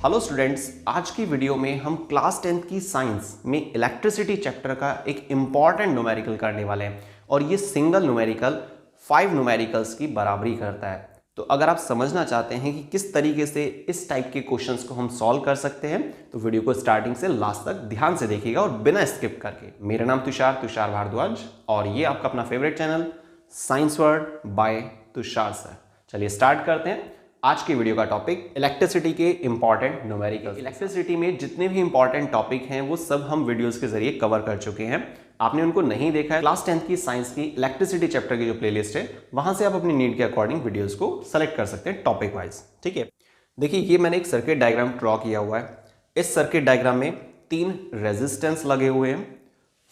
Hello students, आज की video में हम क्लास 10th की साइंस में इलेक्ट्रिसिटी चैप्टर का एक इम्पॉर्टेंट न्यूमेरिकल करने वाले हैं और ये सिंगल न्यूमेरिकल 5 न्यूमेरिकल्स की बराबरी करता है। तो अगर आप समझना चाहते हैं कि किस तरीके से इस टाइप के क्वेश्चंस को हम सॉल्व कर सकते हैं तो वीडियो को स्टार्टिंग से लास्ट तक ध्यान से देखिएगा और बिना स्किप करके। मेरा नाम तुषार भारद्वाज और ये आपका अपना favourite channel science word by Tushar sir. चलिए स्टार्ट करते हैं। आज की वीडियो का टॉपिक इलेक्ट्रिसिटी के इंपॉर्टेंट न्यूमेरिकल। इलेक्ट्रिसिटी में जितने भी इंपॉर्टेंट टॉपिक हैं वो सब हम वीडियोस के जरिए कवर कर चुके हैं। आपने उनको नहीं देखा है, क्लास 10th की साइंस की इलेक्ट्रिसिटी चैप्टर की जो प्लेलिस्ट है वहां से आप अपनी नीड के अकॉर्डिंग वीडियोस को सेलेक्ट कर सकते हैं टॉपिक वाइज। ठीक है, देखिए ये मैंने एक सर्किट डायग्राम ड्रॉ किया हुआ है। इस सर्किट डायग्राम में 3 रेजिस्टेंस लगे हुए हैं।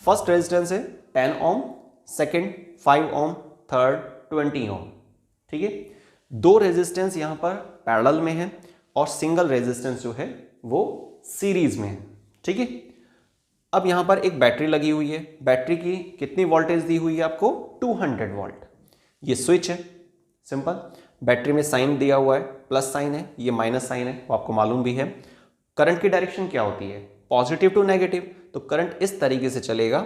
फर्स्ट रेजिस्टेंस है 10 ओम, सेकेंड 5 ओम, थर्ड 20 ओम। ठीक है, 2 रेजिस्टेंस यहां पर पैरेलल में है और सिंगल रेजिस्टेंस जो है वो सीरीज में है। ठीक है, अब यहां पर एक बैटरी लगी हुई है। बैटरी की कितनी वोल्टेज दी हुई है आपको? 200 वोल्ट। ये स्विच है, सिंपल। बैटरी में साइन दिया हुआ है, प्लस साइन है, ये माइनस साइन है, वो आपको मालूम भी है। करंट की डायरेक्शन क्या होती है? Positive to negative. तो करंट इस तरीके से चलेगा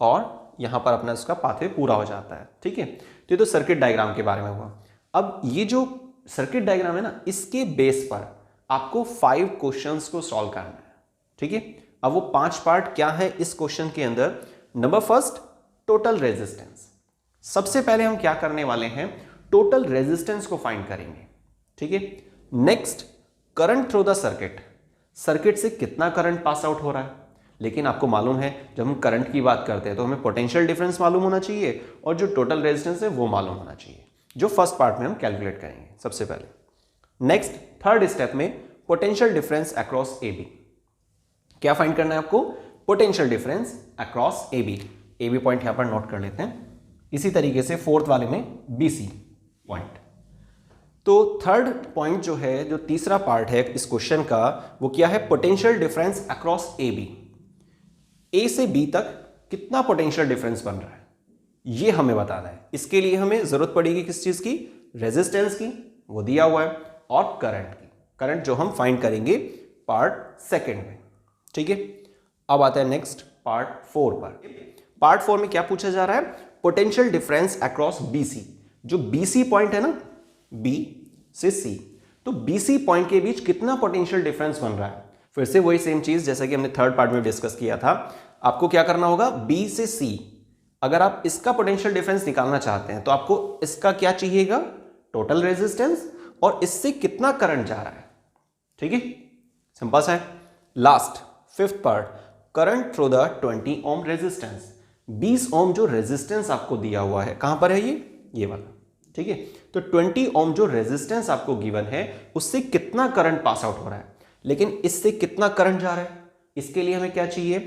और यहां पर अपना उसका पाथवे पूरा हो जाता है। ठीक है, तो ये तो सर्किट डायग्राम के बारे में हुआ। अब ये जो सर्किट डायग्राम है ना, इसके बेस पर आपको 5 क्वेश्चंस को सॉल्व करना है। ठीक है, अब वो 5 पार्ट क्या है इस क्वेश्चन के अंदर? Number first, total resistance. सबसे पहले हम क्या करने वाले हैं? टोटल रेजिस्टेंस को फाइंड करेंगे। ठीक है, next current through the circuit. Circuit से कितना करंट पास आउट हो रहा है। लेकिन आपको मालूम है जब हम करंट की बात करते हैं तो हमें पोटेंशियल डिफरेंस मालूम होना चाहिए और जो टोटल रेजिस्टेंस है वो मालूम होना चाहिए, जो फर्स्ट पार्ट में हम कैलकुलेट करेंगे सबसे पहले। नेक्स्ट थर्ड स्टेप में potential difference across A B. क्या फाइंड करना है आपको? Potential difference across A B. A B point यहां पर नोट कर लेते हैं। इसी तरीके से फोर्थ वाले में बी सी पॉइंट। तो थर्ड पॉइंट जो है, जो तीसरा पार्ट है इस क्वेश्चन का, वो क्या है? Potential difference across A B. A से बी तक कितना पोटेंशियल डिफरेंस बन रहा है ये हमें बताना है। इसके लिए हमें जरूरत पड़ेगी किस चीज की? रेजिस्टेंस की, वो दिया हुआ है, और करंट की। करंट जो हम फाइंड करेंगे पार्ट सेकंड में। ठीक है, अब आता है नेक्स्ट पार्ट 4 पर। पार्ट 4 में क्या पूछा जा रहा है? Potential difference across BC. जो बीसी पॉइंट है ना, बी से सी, तो बीसी पॉइंट के बीच कितना पोटेंशियल डिफरेंस बन रहा है। फिर से वही सेम चीज जैसा कि हमने थर्ड पार्ट में डिस्कस किया था। आपको क्या करना होगा? बी से सी, अगर आप इसका पोटेंशियल डिफरेंस निकालना चाहते हैं तो आपको इसका क्या चाहिएगा? टोटल रेजिस्टेंस, और इससे कितना करंट जा रहा है। ठीक है, सिंपल सा है। Last fifth part, current through the 20 ohm resistance. 20 ओम जो रेजिस्टेंस आपको दिया हुआ है, कहां पर है ये वाला। ठीक है, तो 20 ओम जो रेजिस्टेंस आपको गिवन है उससे कितना करंट पास आउट हो रहा है, लेकिन इससे कितना करंट जा रहा है, इसके लिए हमें क्या चाहिए?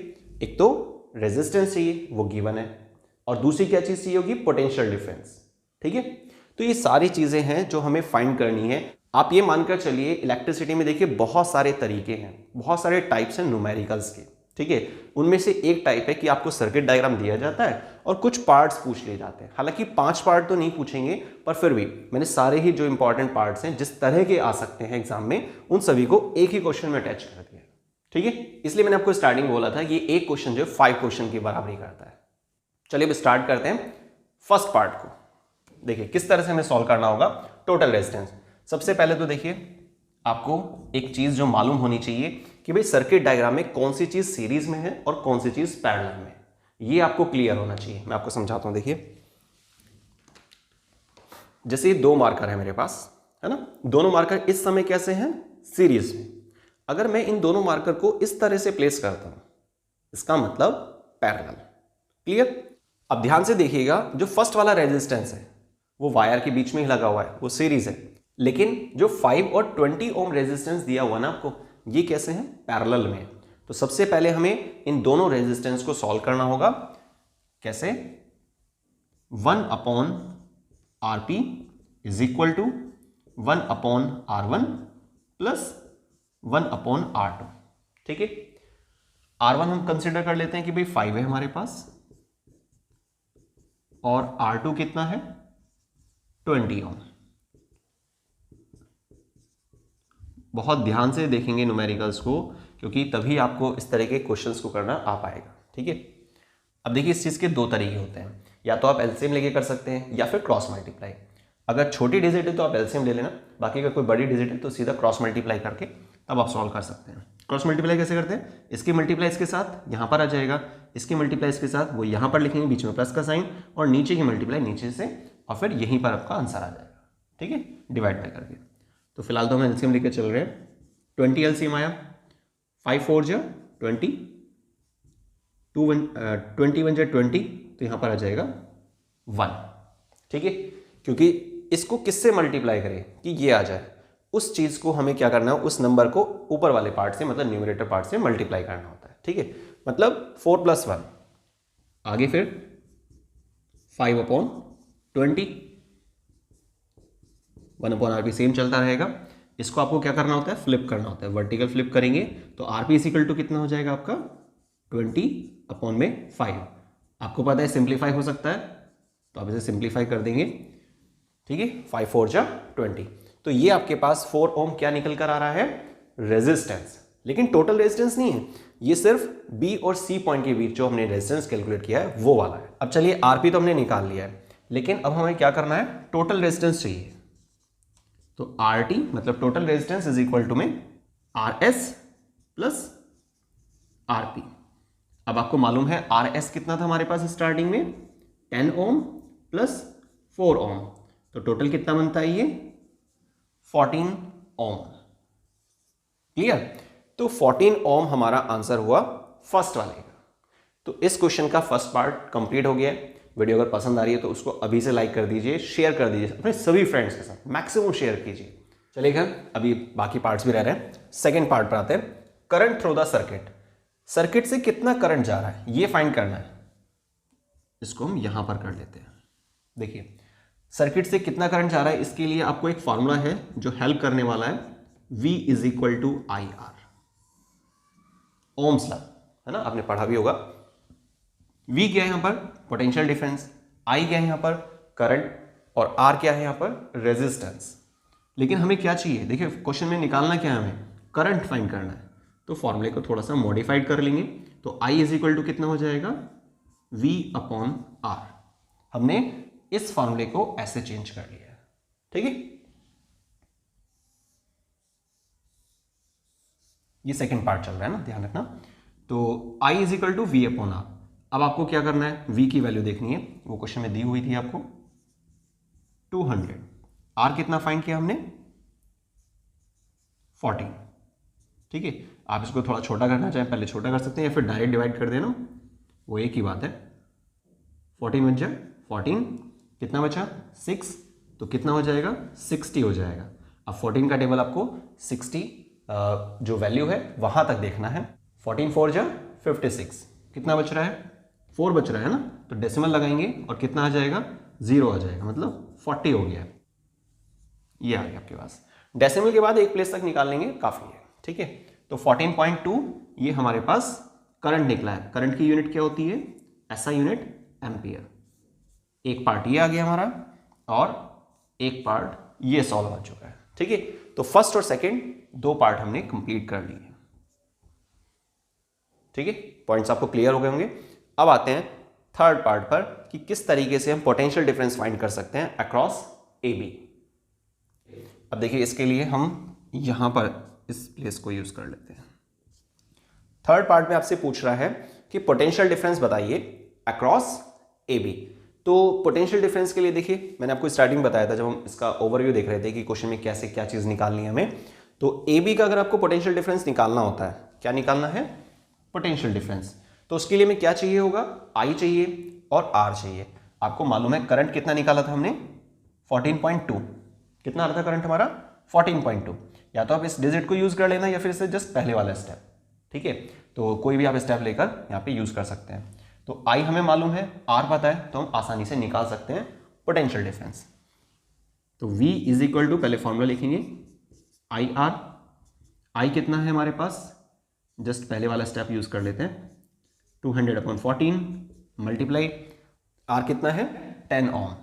एक तो रेजिस्टेंस चाहिए, वो गिवन है, और दूसरी क्या चीज चाहिए होगी? Potential difference. ठीक है, तो ये सारी चीजें हैं जो हमें फाइंड करनी है। आप ये मानकर चलिए इलेक्ट्रिसिटी में देखिए बहुत सारे तरीके हैं, बहुत सारे टाइप्स हैं न्यूमेरिकल्स के। ठीक है, उनमें से एक टाइप है कि आपको सर्किट डायग्राम दिया जाता है और कुछ पार्ट्स पूछ लिए जाते हैं। हालांकि 5 पार्ट तो नहीं पूछेंगे, पर फिर भी मैंने सारे ही जो इंपॉर्टेंट पार्ट्स हैं जिस तरह के आ सकते हैं एग्जाम में, उन सभी को एक ही क्वेश्चन में अटैच कर दिया। ठीक है, इसलिए मैंने आपको स्टार्टिंग बोला था कि एक क्वेश्चन जो है 5 क्वेश्चन की बराबरी करता है। चलिए अब स्टार्ट करते हैं फर्स्ट पार्ट को। देखिए किस तरह से हमें सॉल्व करना होगा टोटल रेजिस्टेंस। सबसे पहले तो देखिए आपको एक चीज जो मालूम होनी चाहिए कि भाई सर्किट डायग्राम में कौन सी चीज सीरीज में है और कौन सी चीज पैरेलल में, ये आपको क्लियर होना चाहिए। मैं आपको समझाता हूं। देखिए जैसे 2 मार्कर है मेरे पास, है ना, दोनों मार्कर इस समय कैसे हैं? सीरीज में। अगर मैं इन दोनों मार्कर को इस तरह से प्लेस करता हूं, इसका मतलब पैरेलल। क्लियर? अब ध्यान से देखिएगा, जो फर्स्ट वाला रेजिस्टेंस है वो वायर के बीच में ही लगा हुआ है, वो सीरीज है। लेकिन जो 5 और 20 ओम रेजिस्टेंस दिया हुआ ना आपको, ये कैसे हैं? पैरेलल में। तो सबसे पहले हमें इन दोनों रेजिस्टेंस को सॉल्व करना होगा। कैसे? 1/RP is equal to 1/R1 plus 1/R2। ठीक है, R1 हम कंसिडर कर लेते हैं कि भाई 5 है हमारे पास, और R2 कितना है? 20 ओम। बहुत ध्यान से देखेंगे न्यूमेरिकल्स को, क्योंकि तभी आपको इस तरह के क्वेश्चंस को करना आ पाएगा। ठीक है, अब देखिए इस चीज़ के दो तरीके होते हैं, या तो आप एलसीएम लेके कर सकते हैं या फिर क्रॉस मल्टीप्लाई। अगर छोटी डिजिट है तो आप एलसीएम ले लेना, बाकी अगर कोई बड़ी डिजिट है तो सीधा क्रॉस मल्टीप्लाई करके तब आप सॉल्व कर सकते हैं। क्रॉस मल्टीप्लाई कैसे करते हैं, इसकी मल्टीप्लाई इसके साथ यहाँ पर आ जाएगा, इसकी मल्टीप्लाई इसके साथ वो यहाँ पर लिखेंगे, बीच में प्लस का साइन, और नीचे की मल्टीप्लाई नीचे से, और फिर यहीं पर आपका आंसर आ जाएगा। ठीक है, डिवाइड बाय करके। तो फिलहाल तो हम एलसीएम लेके चल रहे हैं। 20 एलसीएम आया, 5 4 जा 20, 21 जा 20, तो यहाँ पर आ जाएगा 1। ठीक है, क्योंकि इसको किससे मल्टीप्लाई करें कि ये आ जाए, उस चीज़ को हमें क्या करना है, उस नंबर को ऊपर वाले पार्ट से, मतलब न्यूमरेटर पार्ट से मल्टीप्लाई करना होता है। ठीक है, मतलब 4 + 1, आगे फिर 5/20, 1/RP सेम चलता रहेगा। इसको आपको क्या करना होता है, फ्लिप करना होता है, वर्टिकल फ्लिप करेंगे तो RP = कितना हो जाएगा आपका 20/5। आपको पता है सिंप्लीफाई हो सकता है, तो आप इसे सिंप्लीफाई कर देंगे। ठीक है, 5 4 जा 20, तो ये आपके पास 4 ओम क्या निकल कर आ रहा है, रेजिस्टेंस। लेकिन टोटल रेजिस्टेंस नहीं है, ये सिर्फ बी और सी पॉइंट के बीच जो हमने रेजिस्टेंस कैलकुलेट किया है वो वाला है। अब चलिए आरपी तो हमने निकाल लिया है, लेकिन अब हमें क्या करना है, टोटल रेजिस्टेंस चाहिए। तो आरटी मतलब total resistance is equal to में आरएस प्लस आरपी। अब आपको मालूम है आरएस कितना था हमारे पास स्टार्टिंग में, 10 ओम प्लस 4 ओम, तो टोटल कितना बनता है ये 14 ओम। क्लियर, तो 14 ओम हमारा आंसर हुआ फर्स्ट वाले का। तो इस क्वेश्चन का फर्स्ट पार्ट कंप्लीट हो गया है। वीडियो अगर पसंद आ रही है तो उसको अभी से लाइक कर दीजिए, शेयर कर दीजिए अपने सभी फ्रेंड्स के साथ, मैक्सिमम शेयर कीजिए। चलिए खैर, अभी बाकी पार्ट्स भी रह रहे हैं। सेकेंड पार्ट पर आते हैं, current through the circuit. Circuit से कितना करंट जा रहा है ये फाइंड करना है। इसको हम यहां पर कर लेते हैं। देखिए सर्किट से कितना करंट जा रहा है, इसके लिए आपको एक फॉर्मूला है जो हेल्प करने वाला है, V = IR, ओम्स लॉ है ना, आपने पढ़ा भी होगा। V क्या है यहां पर, पोटेंशियल डिफरेंस, I क्या है यहां पर, करंट, और R क्या है यहां पर, रेजिस्टेंस। लेकिन हमें क्या चाहिए, देखिए क्वेश्चन में निकालना क्या है, हमें करंट फाइंड करना है। तो फॉर्मूले को थोड़ा सा मॉडिफाइड कर लेंगे, तो I = कितना हो जाएगा, V/R। हमने इस फॉर्मूले को ऐसे चेंज कर लिया है। ठीक है, ये सेकंड पार्ट चल रहा है ना, ध्यान रखना। तो I = V/R। अब आपको क्या करना है, V की वैल्यू देखनी है, वो क्वेश्चन में दी हुई थी आपको 200। R कितना फाइंड किया हमने, 14। ठीक है, आप इसको थोड़ा छोटा करना चाहें पहले छोटा कर सकते हैं, या फिर डायरेक्ट डिवाइड कर देना, वो एक ही बात है। 14 बच जाए 14, कितना बचा 6, तो कितना हो जाएगा 60 हो जाएगा। अब 14 का टेबल आपको 60 जो वैल्यू है वहां तक देखना है। 14 4 जा 56, कितना बच रहा है 4 बच रहा है ना, तो डेसिमल लगाएंगे और कितना आ जाएगा 0 आ जाएगा, मतलब 40 हो गया। ये आ गया आपके पास। डेसिमल के बाद एक प्लेस तक निकाल लेंगे, काफी है। ठीक है, तो 14.2 ये हमारे पास करंट निकला है। करंट की यूनिट क्या होती है, ऐसा यूनिट एम्पियर। एक पार्ट ये आ गया हमारा और एक पार्ट ये सॉल्व हो चुका है। ठीक है, तो फर्स्ट और सेकंड दो पार्ट हमने कंप्लीट कर लिए। ठीक है, पॉइंट्स आपको क्लियर हो गए होंगे। अब आते हैं थर्ड पार्ट पर कि किस तरीके से हम पोटेंशियल डिफरेंस फाइंड कर सकते हैं अक्रॉस AB। अब देखिए इसके लिए हम यहां पर इस प्लेस को यूज कर लेते हैं। थर्ड पार्ट में आपसे पूछ रहा है कि पोटेंशियल डिफरेंस बताइए अक्रॉस AB। तो पोटेंशियल डिफरेंस के लिए देखिए मैंने आपको स्टार्टिंग बताया था जब हम इसका ओवरव्यू देख रहे थे कि क्वेश्चन में कैसे क्या चीज निकालनी है हमें। तो AB का अगर आपको पोटेंशियल डिफरेंस निकालना होता है, क्या निकालना है, पोटेंशियल डिफरेंस, तो उसके लिए हमें क्या चाहिए होगा, I चाहिए और R चाहिए। आपको मालूम है करंट कितना निकाला था हमने 14.2, कितना आ रहा था करंट हमारा 14.2। या तो आप इस डिजिट को यूज कर लेना या फिर इससे जस्ट पहले वाला स्टेप। ठीक है, तो कोई भी आप स्टेप लेकर यहाँ पे यूज कर सकते हैं। तो I हमें मालूम है, R पता है, तो हम आसानी से निकाल सकते हैं पोटेंशियल डिफरेंस। तो V = पहले फॉर्मूला लिखेंगे IR। I कितना है हमारे पास, जस्ट पहले वाला स्टेप यूज कर लेते हैं, 200/14 मल्टीप्लाई, R कितना है 10 ओम।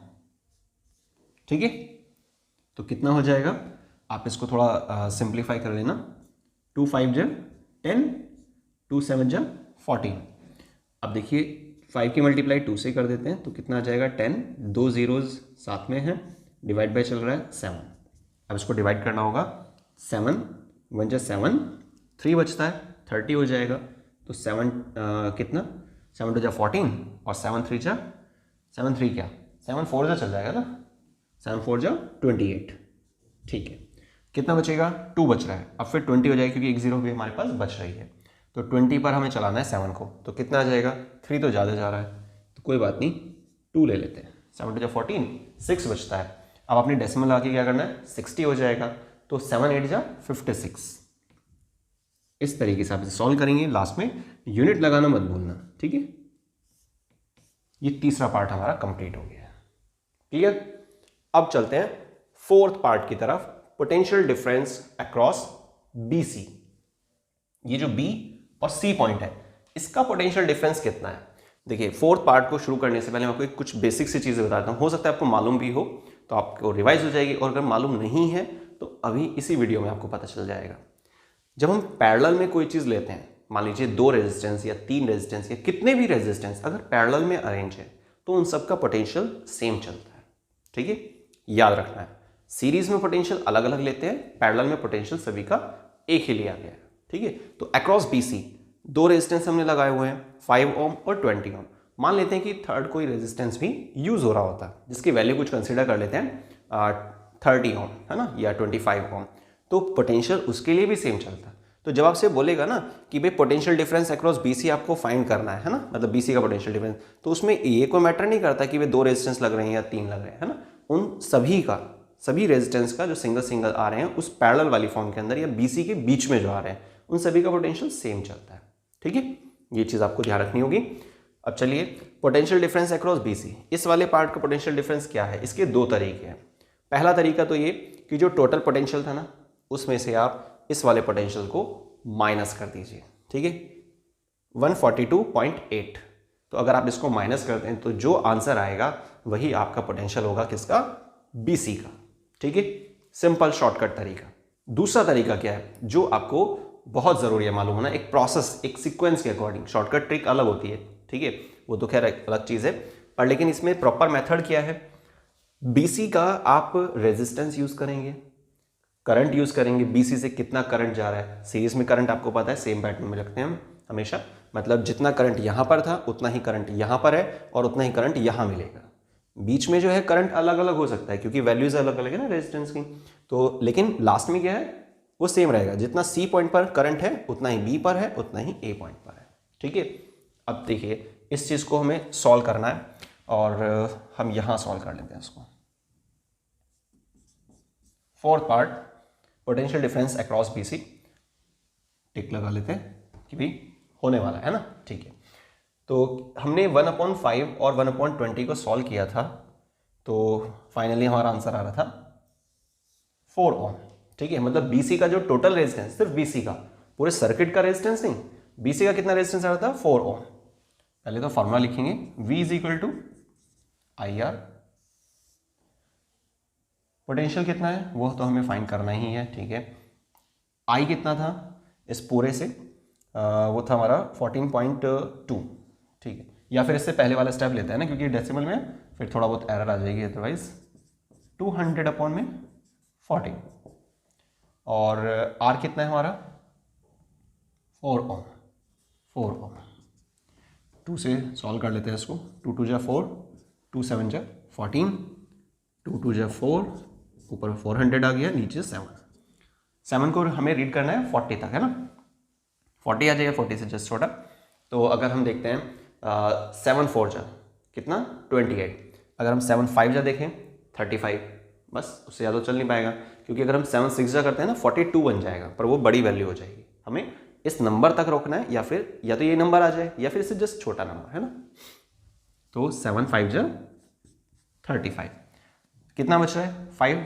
ठीक है, तो कितना हो जाएगा आप इसको थोड़ा सिंप्लीफाई कर लेना। 2 5 जा 10, 2 7 जा 14। अब देखिए 5 की मल्टीप्लाई 2 से कर देते हैं तो कितना आ जाएगा 10, 2 जीरोज साथ में है, डिवाइड बाय चल रहा है 7। अब इसको डिवाइड करना होगा, 7 1 जा 7, 3 बचता है 30 हो जाएगा। तो 7 कितना 7 2 जा 14 और 7 3 जा 7 3 क्या 7 4 जा चल जाएगा ना, 7 4 जा 28। ठीक है, कितना बचेगा 2 बच रहा है। अब फिर 20 हो जाएगा क्योंकि एक जीरो भी हमारे पास बच रही है। तो 20 पर हमें चलाना है 7 को, तो कितना आ जाएगा 3 तो ज़्यादा जा रहा है, तो कोई बात नहीं 2 ले लेते हैं। 7 2 जा 14, 6 बचता है। अब अपनी डेसिमल आके क्या करना है 60 हो जाएगा, तो 7 8 जा 56। इस तरीके से आप इसे सॉल्व करेंगे, लास्ट में यूनिट लगाना मत भूलना। ठीक है, ये तीसरा पार्ट हमारा कंप्लीट हो गया। क्लियर? अब चलते हैं फोर्थ पार्ट की तरफ, पोटेंशियल डिफरेंस अक्रॉस BC। ये जो B और C पॉइंट है इसका पोटेंशियल डिफरेंस कितना है। देखिए फोर्थ पार्ट को शुरू करने से पहले मैं आपको कुछ बेसिक सी चीज़ें बताता हूँ, हो सकता है आपको मालूम भी हो तो आपको रिवाइज हो जाएगी, और अगर मालूम नहीं है तो अभी इसी वीडियो में आपको पता चल जाएगा। जब हम पैरेलल में कोई चीज़ लेते हैं, मान लीजिए 2 रेजिस्टेंस या 3 रेजिस्टेंस या कितने भी रेजिस्टेंस अगर पैरेलल में अरेंज है तो उन सबका पोटेंशियल सेम चलता है। ठीक है, याद रखना है। सीरीज में पोटेंशियल अलग अलग लेते हैं, पैरेलल में पोटेंशियल सभी का एक ही लिया गया है। ठीक है, तो अक्रॉस BC 2 रेजिस्टेंस हमने लगाए हुए हैं, 5 ओम और 20 ओम। मान लेते हैं कि थर्ड कोई रेजिस्टेंस भी यूज हो रहा होता है जिसकी वैल्यू कुछ कंसिडर कर लेते हैं 30 ओम है ना, या 25 ओम, तो पोटेंशियल उसके लिए भी सेम चलता है। तो जब आपसे बोलेगा ना कि भाई पोटेंशियल डिफरेंस अक्रॉस BC आपको फाइंड करना है ना, मतलब BC का पोटेंशियल डिफरेंस, तो उसमें ये कोई मैटर नहीं करता कि वे 2 रेजिस्टेंस लग रहे हैं या 3 लग रहे हैं, है ना। उन सभी रेजिस्टेंस का जो सिंगल सिंगल आ रहे हैं उस पैरेलल वाली फॉर्म के अंदर या BC के बीच में जो आ रहे हैं उन सभी का पोटेंशियल सेम चलता है। ठीक है, ये चीज़ आपको ध्यान रखनी होगी। अब चलिए पोटेंशियल डिफरेंस अक्रॉस BC, इस वाले पार्ट का पोटेंशियल डिफरेंस क्या है। इसके 2 तरीके हैं। पहला तरीका तो ये कि जो टोटल पोटेंशियल था ना उसमें से आप इस वाले पोटेंशियल को माइनस कर दीजिए। ठीक है, 142.8। तो अगर आप इसको माइनस करते हैं तो जो आंसर आएगा वही आपका पोटेंशियल होगा किसका, BC का। ठीक है, सिंपल शॉर्टकट तरीका। दूसरा तरीका क्या है जो आपको बहुत ज़रूरी है मालूम होना, एक प्रोसेस एक सीक्वेंस के अकॉर्डिंग। शॉर्टकट ट्रिक अलग होती है, ठीक है, वो तो खैर अलग चीज़ है, पर लेकिन इसमें प्रॉपर मेथड क्या है। BC का आप रेजिस्टेंस यूज़ करेंगे, करंट यूज़ करेंगे, BC से कितना करंट जा रहा है। सीरीज में करंट आपको पता है सेम पैटर्न में रखते हैं हम हमेशा, मतलब जितना करंट यहाँ पर था उतना ही करंट यहाँ पर है और उतना ही करंट यहाँ मिलेगा। बीच में जो है करंट अलग अलग हो सकता है क्योंकि वैल्यूज अलग अलग है ना रेजिस्टेंस की, तो लेकिन लास्ट में क्या है वो सेम रहेगा। जितना C पॉइंट पर करंट है उतना ही B पर है, उतना ही A पॉइंट पर है। ठीक है, अब देखिए इस चीज़ को हमें सॉल्व करना है और हम यहाँ सॉल्व कर लेते हैं इसको। Fourth part potential difference across BC, टिक लगा लेते हैं कि भी होने वाला है ना। ठीक है, तो हमने 1/5 और 1/20 को सॉल्व किया था, तो फाइनली हमारा आंसर आ रहा था 4 ओम। ठीक है, मतलब BC का जो टोटल रेजिस्टेंस, सिर्फ BC का, पूरे सर्किट का रेजिस्टेंस नहीं, BC का कितना रेजिस्टेंस आ रहा था 4 ओम। पहले तो फॉर्मूला लिखेंगे, V = IR। पोटेंशियल कितना है वो तो हमें फाइंड करना ही है। ठीक है, I कितना था इस पूरे से, वो था हमारा 14.2। ठीक है, या फिर इससे पहले वाला स्टेप लेते हैं ना क्योंकि डेसिमल में फिर थोड़ा बहुत एरर आ जाएगी, अदरवाइज 200/40। और R कितना है हमारा 4 ओम। 2 से सॉल्व कर लेते हैं इसको, 2 2 जा 4, 2 7 जा 14, 2 2 जा 4, ऊपर 400 आ गया, नीचे 7 को हमें रीड करना है 40 तक, है ना। 40 आ जाएगा, 40 से जस्ट छोटा। तो अगर हम देखते हैं 7 4 जा कितना 28, अगर हम 7 5 जा देखें 35, बस उससे ज़्यादा चल नहीं पाएगा क्योंकि अगर हम 7 6 जा करते हैं ना 42 बन जाएगा, पर वो बड़ी वैल्यू हो जाएगी। हमें इस नंबर तक रोकना है, या फिर या तो ये नंबर आ जाए या फिर इससे जस्ट छोटा नंबर, है ना। तो 7 5 जा 35, कितना बच रहा है 5,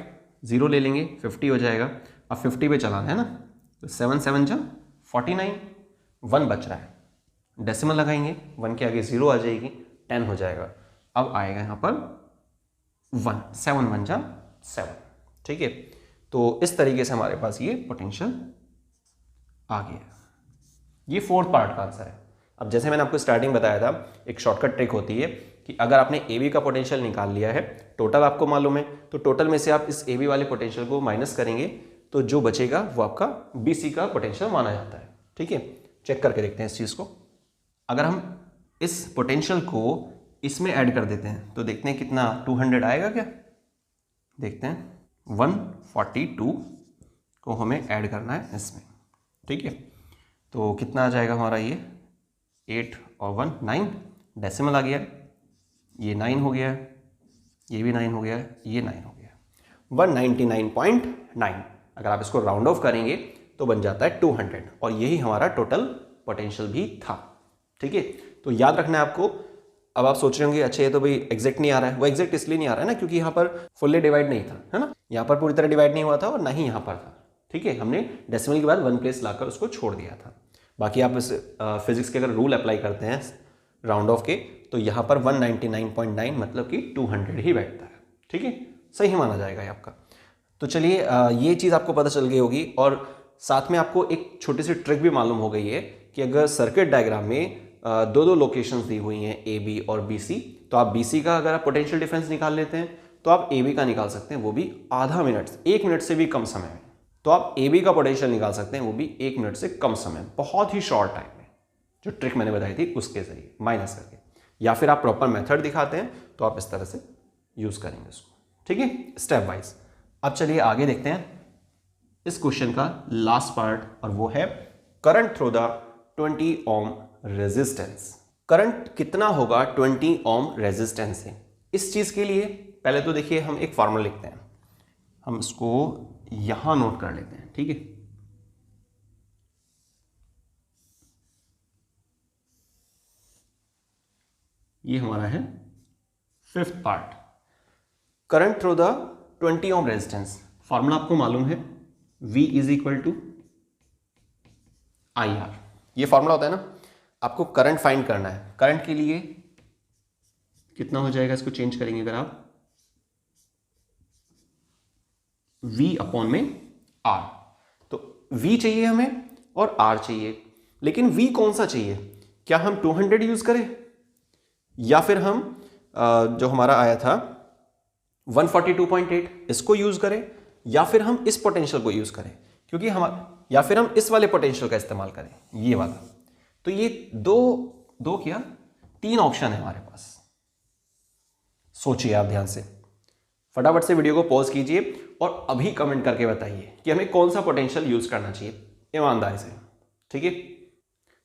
0 ले लेंगे 50 हो जाएगा। अब 50 पे चलाना है ना, तो 7 7 जा 49, 1 बच रहा है, डेसिमल लगाएंगे, 1 के आगे 0 आ जाएगी, 10 हो जाएगा। अब आएगा यहाँ पर 1, 7 1 जा 7। ठीक है, तो इस तरीके से हमारे पास ये पोटेंशियल आ गया। ये फोर्थ पार्ट का आंसर है। अब जैसे मैंने आपको स्टार्टिंग बताया था, एक शॉर्टकट ट्रिक होती है कि अगर आपने ए बी का पोटेंशियल निकाल लिया है, टोटल आपको मालूम है, तो टोटल में से आप इस ए बी वाले पोटेंशियल को माइनस करेंगे तो जो बचेगा वो आपका बी सी का पोटेंशियल माना जाता है। ठीक है, चेक करके देखते हैं इस चीज़ को। अगर हम इस पोटेंशियल को इसमें ऐड कर देते हैं तो देखते हैं कितना 200 आएगा क्या। देखते हैं 142 को हमें ऐड करना है इसमें। ठीक है, तो कितना आ जाएगा हमारा ये 8 और 1 9, डेसिमल आ गया, ये 9 हो गया, ये भी 9 हो गया, ये 9 हो गया, 199.9। अगर आप इसको राउंड ऑफ करेंगे तो बन जाता है 200 और यही हमारा टोटल पोटेंशियल भी था। ठीक है, तो याद रखना है आपको। अब आप सोच रहे होंगे अच्छा ये तो भाई एग्जैक्ट नहीं आ रहा है, वो एग्जैक्ट इसलिए नहीं आ रहा है ना क्योंकि यहाँ पर फुल्ली डिवाइड नहीं था, है ना, यहाँ पर पूरी तरह डिवाइड नहीं हुआ था और ना ही यहाँ पर था। ठीक है, हमने डेसिमल के बाद 1 प्लेस लाकर उसको छोड़ दिया था। बाकी आप इस फिजिक्स के अगर रूल अप्लाई करते हैं राउंड ऑफ के तो यहाँ पर 199.9 मतलब कि 200 ही बैठता है। ठीक है, सही माना जाएगा ये आपका। तो चलिए ये चीज़ आपको पता चल गई होगी और साथ में आपको एक छोटी सी ट्रिक भी मालूम हो गई है कि अगर सर्किट डायग्राम में दो लोकेशंस दी हुई हैं ए बी और बी सी, तो आप बी सी का अगर आप पोटेंशियल डिफरेंस निकाल लेते हैं तो आप ए बी का निकाल सकते हैं, वो भी आधा मिनट, 1 मिनट से भी कम समय में। तो आप ए बी का पोटेंशियल निकाल सकते हैं वो भी 1 मिनट से कम समय, बहुत ही शॉर्ट टाइम में, जो ट्रिक मैंने बताई थी उसके जरिए माइनस करके। या फिर आप प्रॉपर मेथड दिखाते हैं तो आप इस तरह से यूज़ करेंगे उसको। ठीक है, स्टेप वाइज। अब चलिए आगे देखते हैं इस क्वेश्चन का लास्ट पार्ट, और वो है current through the 20 ohm resistance. Current कितना होगा 20 ओम रेजिस्टेंस से? इस चीज के लिए पहले तो देखिए हम एक फॉर्मूला लिखते हैं, हम इसको यहां नोट कर लेते हैं। ठीक है, ये हमारा है fifth part, current through the 20 ohm resistance. Formula आपको मालूम है, V is equal to IR। ये फॉर्मूला होता है ना, आपको करंट फाइंड करना है। करंट के लिए कितना हो जाएगा, इसको चेंज करेंगे अगर आप, V अपॉन में R। तो V चाहिए हमें और R चाहिए, लेकिन V कौन सा चाहिए? क्या हम 200 यूज करें या फिर हम जो हमारा आया था 142.8 इसको यूज करें, या फिर हम इस पोटेंशियल को यूज करें, क्योंकि हम, या फिर हम इस वाले पोटेंशियल का इस्तेमाल करें, ये वाला। तो ये दो क्या 3 ऑप्शन है हमारे पास। सोचिए आप ध्यान से, फटाफट से वीडियो को पॉज कीजिए और अभी कमेंट करके बताइए कि हमें कौन सा पोटेंशियल यूज करना चाहिए, ईमानदारी से। ठीक है,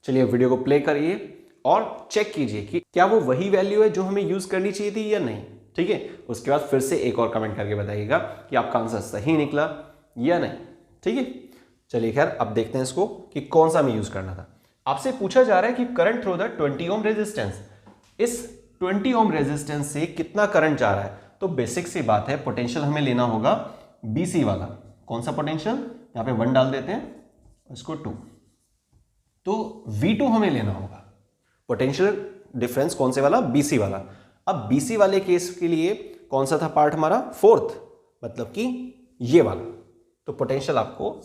चलिए वीडियो को प्ले करिए और चेक कीजिए कि क्या वो वही वैल्यू है जो हमें यूज करनी चाहिए थी या नहीं। ठीक है, उसके बाद फिर से एक और कमेंट करके बताइएगा कि आपका आंसर सही निकला या नहीं। ठीक है, चलिए खैर अब देखते हैं इसको कि कौन सा हमें यूज करना था। आपसे पूछा जा रहा है कि current through the 20 ohm resistance, इस 20 ओम रेजिस्टेंस से कितना करंट जा रहा है? तो बेसिक सी बात है, पोटेंशियल हमें लेना होगा BC वाला। कौन सा पोटेंशियल? यहां पे 1 डाल देते हैं, इसको 2, तो V2 हमें लेना होगा। पोटेंशियल डिफरेंस कौन से वाला? BC वाला। अब BC वाले केस के लिए कौन सा था पार्ट हमारा? 4th, मतलब कि ये वाला। तो पोटेंशियल आपको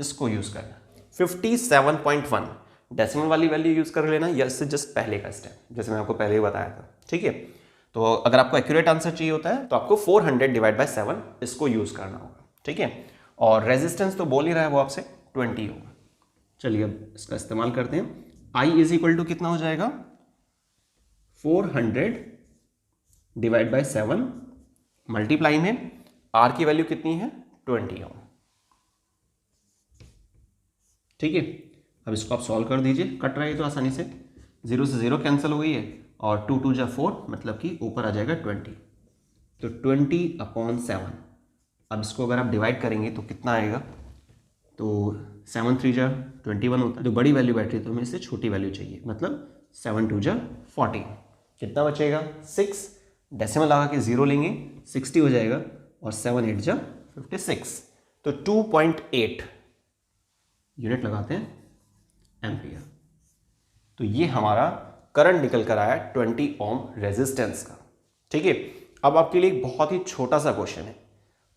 इसको यूज करना, 57.1 डेसिमल वाली वैल्यू यूज कर लेना, या इससे जस्ट पहले का स्टेप, जैसे मैं आपको पहले ही बताया था। ठीक है, तो अगर आपको एक्यूरेट आंसर चाहिए होता है तो आपको 400 डिवाइड बाय 7 इसको यूज करना होगा। ठीक है, और रेजिस्टेंस तो बोल ही रहा है वो आपसे 20 होगा। चलिए अब इसका इस्तेमाल करते हैं। I इज इक्वल टू कितना हो जाएगा? 400 डिवाइड बाय 7 मल्टीप्लाई में R की वैल्यू कितनी है? 20 ओम। ठीक है, अब इसको आप सॉल्व कर दीजिए, कट रहा है तो आसानी से, 0 से 0 कैंसिल हो गई है और 2 2 जा 4, मतलब कि ऊपर आ जाएगा 20, तो 20/7। अब इसको अगर आप डिवाइड करेंगे तो कितना आएगा? तो 7 3 जा 21 होता है, जो बड़ी वैल्यू बैठ रही है तो हमें इससे छोटी वैल्यू चाहिए, मतलब 7 2 जा 40। कितना बचेगा? 6, डेसिमल लगा के 0 लेंगे, 60 हो जाएगा, और 7 8 जा 56, तो 2.8 यूनिट लगाते हैं एम्पियर। तो ये हमारा करंट निकल कर आया 20 ओम रेजिस्टेंस का। ठीक है, अब आपके लिए एक बहुत ही छोटा सा क्वेश्चन है,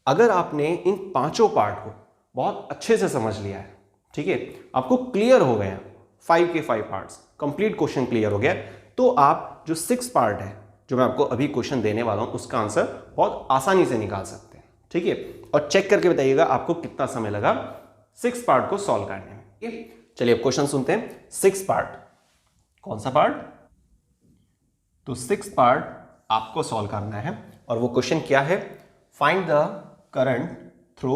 अगर आपने इन पांचों पार्ट को बहुत अच्छे से समझ लिया है, ठीक है, आपको क्लियर हो गया 5 के 5 पार्ट्स, कंप्लीट क्वेश्चन क्लियर हो गया, तो आप जो 6 पार्ट है जो मैं आपको अभी क्वेश्चन देने वाला हूं उसका आंसर बहुत आसानी से निकाल सकते हैं, ठीक है। और चेक करके बताइएगा आपको कितना समय लगा 6 पार्ट को सॉल्व करने में, ठीक है। चलिए अब क्वेश्चन सुनते हैं। 6 पार्ट, कौन सा पार्ट? तो 6 पार्ट आपको सॉल्व करना है और वो क्वेश्चन क्या है? Find the current through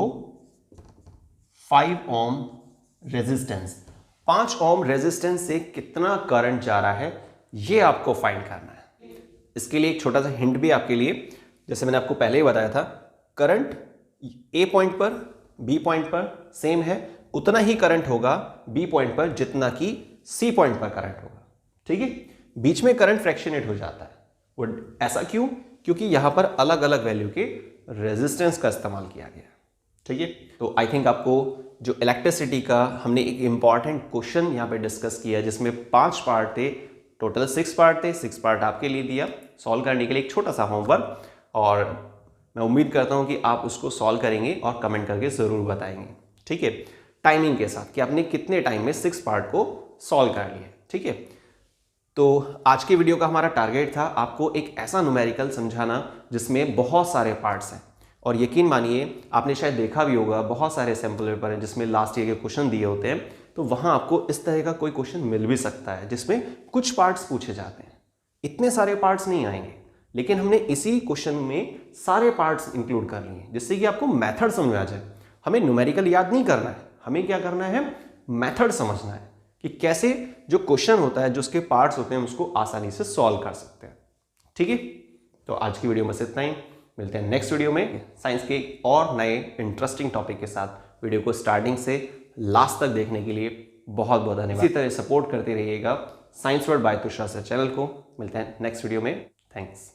5 ohm resistance. 5 ohm resistance से कितना करंट जा रहा है ये आपको फाइंड करना है। इसके लिए एक छोटा सा हिंट भी आपके लिए, जैसे मैंने आपको पहले ही बताया था, करंट ए पॉइंट पर बी पॉइंट पर सेम है, उतना ही करंट होगा बी पॉइंट पर जितना कि सी पॉइंट पर करंट होगा, ठीक है। बीच में करंट फ्रैक्शनेट हो जाता है, वो ऐसा क्यों? क्योंकि यहां पर अलग अलग वैल्यू के रेजिस्टेंस का इस्तेमाल किया गया, ठीक है। तो आई थिंक आपको जो इलेक्ट्रिसिटी का हमने एक इंपॉर्टेंट क्वेश्चन यहां पे डिस्कस किया जिसमें 5 पार्ट थे, टोटल 6 पार्ट थे, 6 पार्ट आपके लिए दिया सॉल्व करने के लिए, एक छोटा सा होमवर्क, और मैं उम्मीद करता हूं कि आप उसको सॉल्व करेंगे और कमेंट करके ज़रूर बताएंगे, ठीक है, टाइमिंग के साथ कि आपने कितने टाइम में 6 पार्ट को सॉल्व कर लिया, ठीक है। तो आज के वीडियो का हमारा टारगेट था आपको एक ऐसा न्यूमेरिकल समझाना जिसमें बहुत सारे पार्ट्स हैं, और यकीन मानिए आपने शायद देखा भी होगा बहुत सारे सैम्पल पेपर हैं जिसमें लास्ट ईयर के क्वेश्चन दिए होते हैं, तो वहाँ आपको इस तरह का कोई क्वेश्चन मिल भी सकता है जिसमें कुछ पार्ट्स पूछे जाते हैं। इतने सारे पार्ट्स नहीं आएंगे, लेकिन हमने इसी क्वेश्चन में सारे पार्ट्स इंक्लूड कर लिए जिससे कि आपको मेथड समझ में आ जाए। हमें न्यूमेरिकल याद नहीं करना है, हमें क्या करना है, मेथड समझना है कि कैसे जो क्वेश्चन होता है, जो उसके पार्ट्स होते हैं, उसको आसानी से सॉल्व कर सकते हैं, ठीक है। तो आज की वीडियो में इतना ही, मिलते हैं नेक्स्ट वीडियो में साइंस के और नए इंटरेस्टिंग टॉपिक के साथ। वीडियो को स्टार्टिंग से लास्ट तक देखने के लिए बहुत बहुत धन्यवाद। इसी तरह सपोर्ट करते रहिएगा साइंस वर्ल्ड बाय तुषार से चैनल को। मिलते हैं नेक्स्ट वीडियो में, थैंक्स।